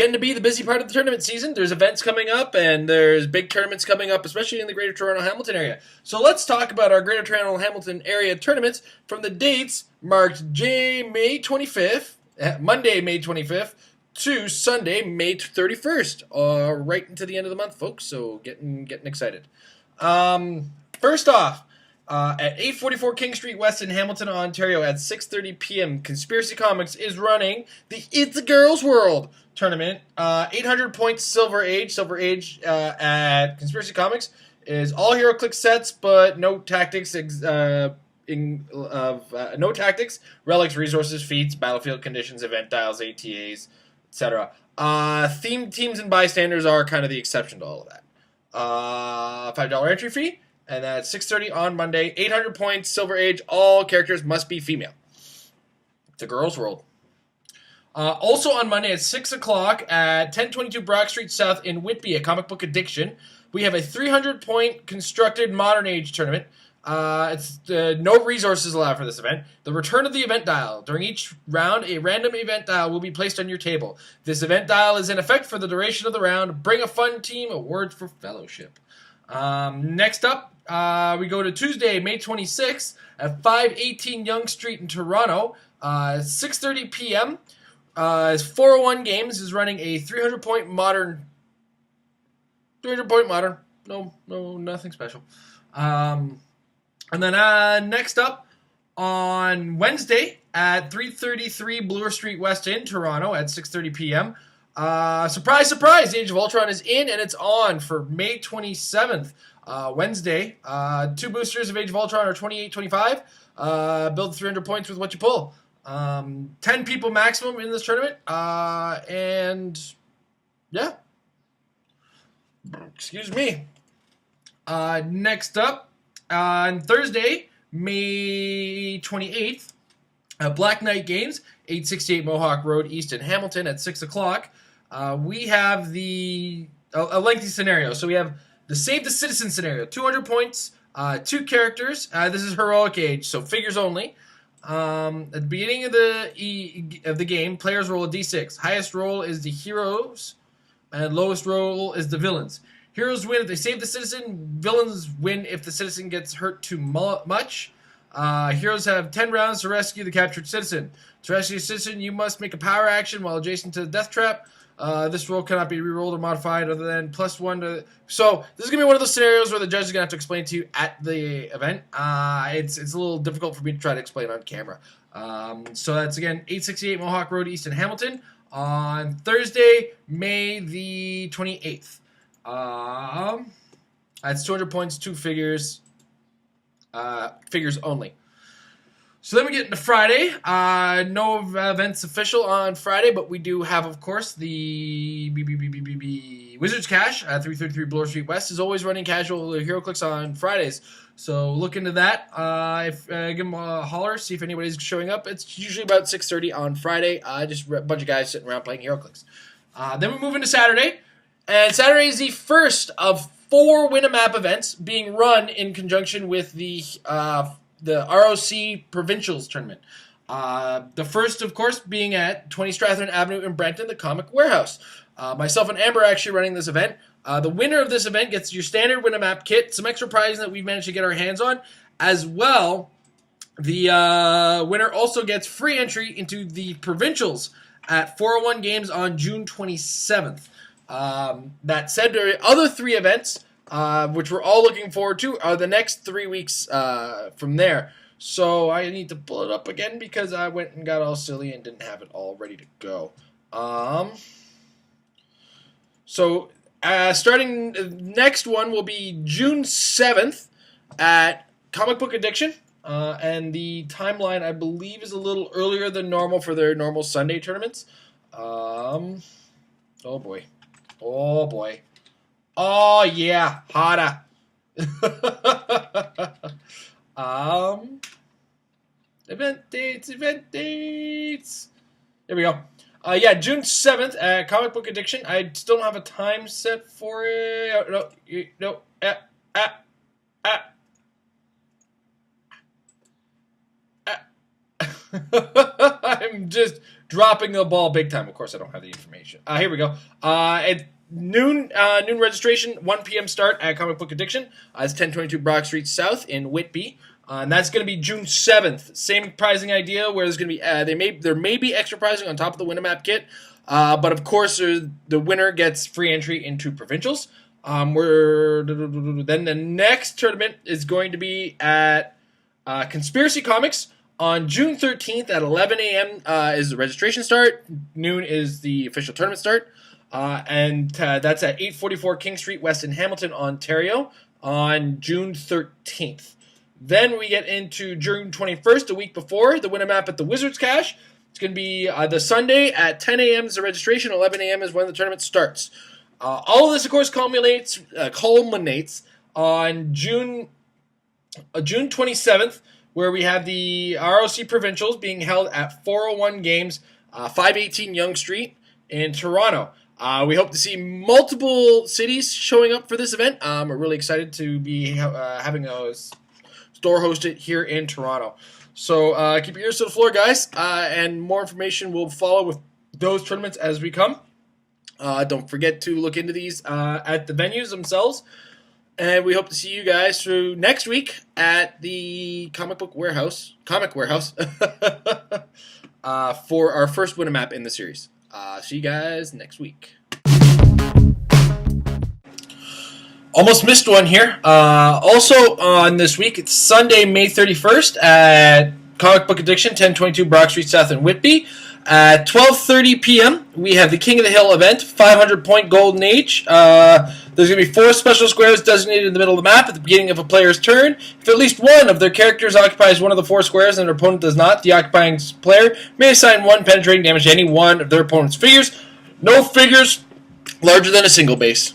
getting to be the busy part of the tournament season. There's events coming up, and there's big tournaments coming up, especially in the Greater Toronto-Hamilton area. So let's talk about our Greater Toronto-Hamilton area tournaments from the dates marked May 25th, Monday, May 25th, to Sunday, May 31st, right into the end of the month, folks. So getting excited. First off, at 844 King Street West in Hamilton, Ontario, at 6:30 p.m., Conspiracy Comics is running the It's a Girls World tournament. 800 points Silver Age. Silver Age at Conspiracy Comics is all Heroclix sets, but no tactics. No tactics, relics, resources, feats, battlefield conditions, event dials, ATAs, etc. Themed teams and bystanders are kind of the exception to all of that. $5 entry fee, and that's 6:30 on Monday. 800 points, Silver Age. All characters must be female. It's a girls' world. Also on Monday at 6 o'clock at 1022 Brock Street South in Whitby at Comic Book Addiction, we have a 300-point constructed Modern Age tournament. It's no resources allowed for this event. The return of the event dial. During each round, a random event dial will be placed on your table. This event dial is in effect for the duration of the round. Bring a fun team, awards for fellowship. Next up, we go to Tuesday, May 26th at 518 Yonge Street in Toronto. 6:30 p.m. 401 Games is running a 300-point modern. 300-point modern. No, nothing special. And then next up on Wednesday at 333 Bloor Street West in Toronto at 6:30 p.m. Surprise, surprise! Age of Ultron is in and it's on for May 27th, Wednesday. 2 boosters of Age of Ultron are 28.25. Build 300 points with what you pull. 10 people maximum in this tournament. And yeah. Excuse me. Next up. On Thursday, May 28th, Black Knight Games, 868 Mohawk Road East in Hamilton at 6 o'clock. We have a lengthy scenario. So we have the Save the Citizen scenario, 200 points, 2 characters. This is Heroic Age, so figures only. At the beginning of the game, players roll a d6. Highest roll is the heroes, and lowest roll is the villains. Heroes win if they save the citizen. Villains win if the citizen gets hurt too much. Heroes have 10 rounds to rescue the captured citizen. To rescue a citizen, you must make a power action while adjacent to the death trap. This roll cannot be rerolled or modified other than +1 to... So, this is going to be one of those scenarios where the judge is going to have to explain to you at the event. It's a little difficult for me to try to explain on camera. So that's, again, 868 Mohawk Road East in Hamilton on Thursday, May the 28th. That's 200 points, 2 figures, figures only. So then we get into Friday. No events official on Friday, but we do have, of course, the Wizards Cash at 333 Bloor Street West is always running casual Heroclix on Fridays. So look into that. Give them a holler, see if anybody's showing up. It's usually about 6:30 on Friday. Just a bunch of guys sitting around playing Heroclix. Then we move into Saturday. And Saturday is the first of 4 Win-A-Map events being run in conjunction with the ROC Provincials tournament. The first, of course, being at 20 Strathern Avenue in Brampton, the Comic Warehouse. Myself and Amber are actually running this event. The winner of this event gets your standard Win-A-Map kit, some extra prizes that we've managed to get our hands on, as well. The winner also gets free entry into the Provincials at 401 Games on June 27th. That said, there are other 3 events, which we're all looking forward to, are the next 3 weeks from there. So I need to pull it up again because I went and got all silly and didn't have it all ready to go. Starting next one will be June 7th at Comic Book Addiction. And the timeline, I believe, is a little earlier than normal for their normal Sunday tournaments. Oh boy. Oh boy. Oh yeah, hotter. Event dates. There we go. Yeah, June 7th at Comic Book Addiction. I still don't have a time set for it. No. I'm just dropping the ball big time. Of course, I don't have the information. Here we go. At noon registration, 1 p.m. start at Comic Book Addiction. It's 1022 Broad Street South in Whitby. And that's going to be June 7th. Same pricing idea, where there's going to be there may be extra pricing on top of the Winamap kit, but of course the winner gets free entry into Provincials. Then the next tournament is going to be at Conspiracy Comics on June 13th at 11 a.m. Is the registration start. Noon is the official tournament start, and that's at 844 King Street West in Hamilton, Ontario, on June 13th. Then we get into June 21st, a week before, the Winamap at the Wizards Cache. It's going to be the Sunday at 10 a.m. is the registration, 11 a.m. is when the tournament starts. All of this, of course, culminates on June 27th, where we have the ROC Provincials being held at 401 Games, 518 Yonge Street in Toronto. We hope to see multiple cities showing up for this event. We're really excited to be having a store hosted here in Toronto. So keep your ears to the floor, guys, and more information will follow with those tournaments as we come. Don't forget to look into these at the venues themselves, and we hope to see you guys through next week at the Comic Warehouse, for our first Winamap in the series. See you guys next week. Almost missed one here. Also on this week, it's Sunday, May 31st at Comic Book Addiction, 1022 Broad Street South in Whitby. At 12:30 p.m., we have the King of the Hill event, 500-point Golden Age. There's going to be 4 special squares designated in the middle of the map at the beginning of a player's turn. If at least one of their characters occupies one of the 4 squares and their opponent does not, the occupying player may assign 1 penetrating damage to any one of their opponent's figures. No figures larger than a single base.